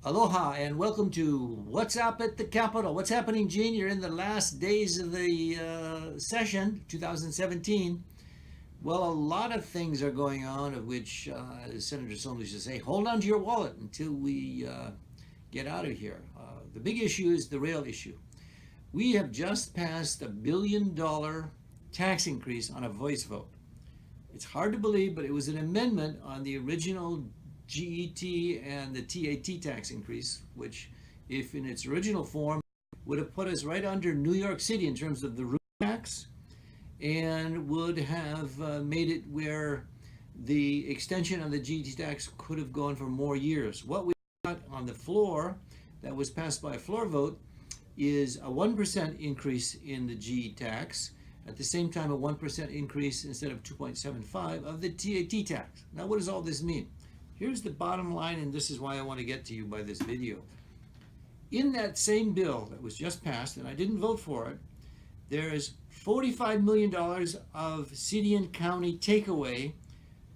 Aloha and welcome to What's Up at the Capitol. What's happening, Gene? You're in the last days of the session, 2017. Well, a lot of things are going on, of which, as Senator Solon used to say, hold on to your wallet until we get out of here. The big issue is the rail issue. We have just passed $1 billion tax increase on a voice vote. It's hard to believe, but it was an amendment on the original GET and the TAT tax increase, which, if in its original form, would have put us right under New York City in terms of the room tax, and would have made it where the extension of the GET tax could have gone for more years. What we got on the floor that was passed by a floor vote is a 1% increase in the GE tax, at the same time a 1% increase instead of 2.75 of the TAT tax. Now, what does all this mean? Here's the bottom line, and this is why I want to get to you by this video. In that same bill that was just passed, and I didn't vote for it, there is $45 million of city and county takeaway,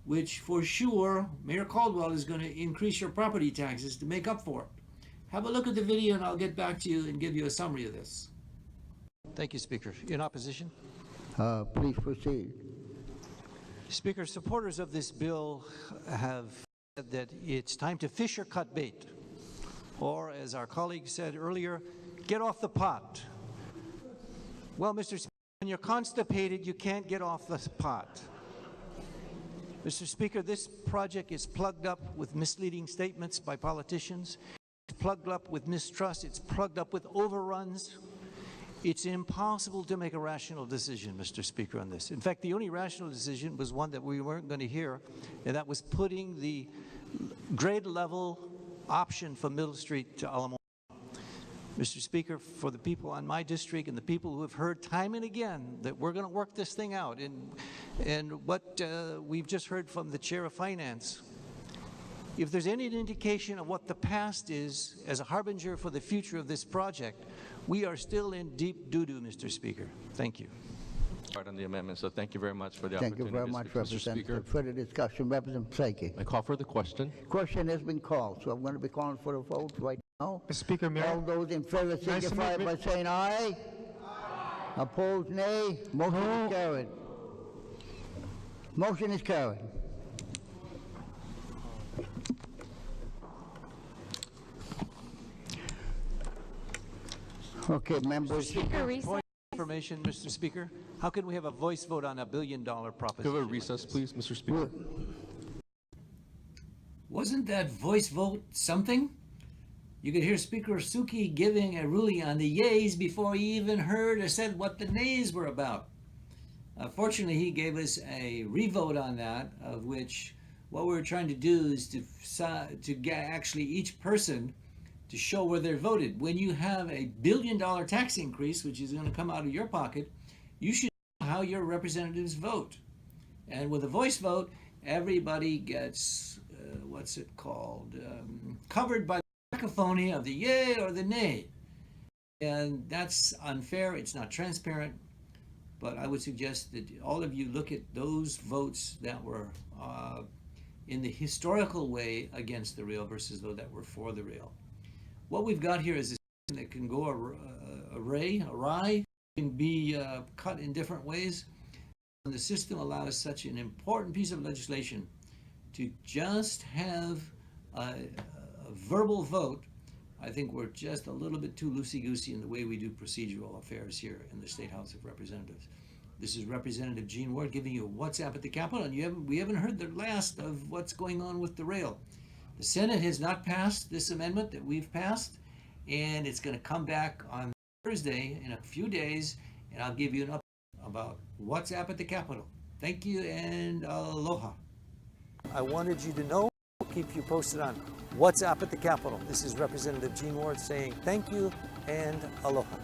which for sure Mayor Caldwell is going to increase your property taxes to make up for it. Have a look at the video and I'll get back to you and give you a summary of this. Thank you, Speaker. In opposition? Please proceed. Speaker, supporters of this bill have said that it's time to fish or cut bait, or as our colleague said earlier, get off the pot. Well, Mr. Speaker, when you're constipated, you can't get off the pot. Mr. Speaker, this project is plugged up with misleading statements by politicians. It's plugged up with mistrust. It's plugged up with overruns. It's impossible to make a rational decision, Mr. Speaker, on this. In fact, the only rational decision was one that we weren't going to hear, and that was putting the grade level option for Middle Street to Alamo. Mr. Speaker, for the people on my district and the people who have heard time and again that we're going to work this thing out, and what we've just heard from the Chair of Finance, if there's any indication of what the past is as a harbinger for the future of this project, we are still in deep doo-doo, Mr. Speaker. Thank you. On the amendment, so thank you very much for the opportunity. Thank you very much, Representative. Further discussion, Representative Saiki. I call for the question. Question has been called, so I'm going to be calling for the vote right now. Mr. Speaker, Mayor. All those in favor signify by saying aye. Aye. Opposed, nay. Motion is carried. Motion is carried. Okay, members. Point of information, Mr. Speaker. How can we have a voice vote on $1 billion proposition? Give a recess, like please, Mr. Speaker. Wasn't that voice vote something? You could hear Speaker Suki giving a ruling on the yeas before he even heard or said what the nays were about. Fortunately, he gave us a revote on that, of which what we're trying to do is to get actually each person to show where they're voted. When you have a $1 billion tax increase, which is going to come out of your pocket, you should know how your representatives vote. And with a voice vote, everybody gets, what's it called, covered by the cacophony of the yay or the nay. And that's unfair, it's not transparent, but I would suggest that all of you look at those votes that were in the historical way against the rail versus those that were for the rail. What we've got here is a system that can go awry, can be cut in different ways. And the system allows such an important piece of legislation to just have a verbal vote. I think we're just a little bit too loosey-goosey in the way we do procedural affairs here in the State House of Representatives. This is Representative Gene Ward giving you What's Up at the Capitol, and we haven't heard the last of what's going on with the rail. The Senate has not passed this amendment that we've passed, and it's going to come back on Thursday in a few days, and I'll give you an update about what's up at the Capitol. Thank you and aloha. I wanted you to know, I'll keep you posted on what's up at the Capitol. This is Representative Gene Ward saying thank you and aloha.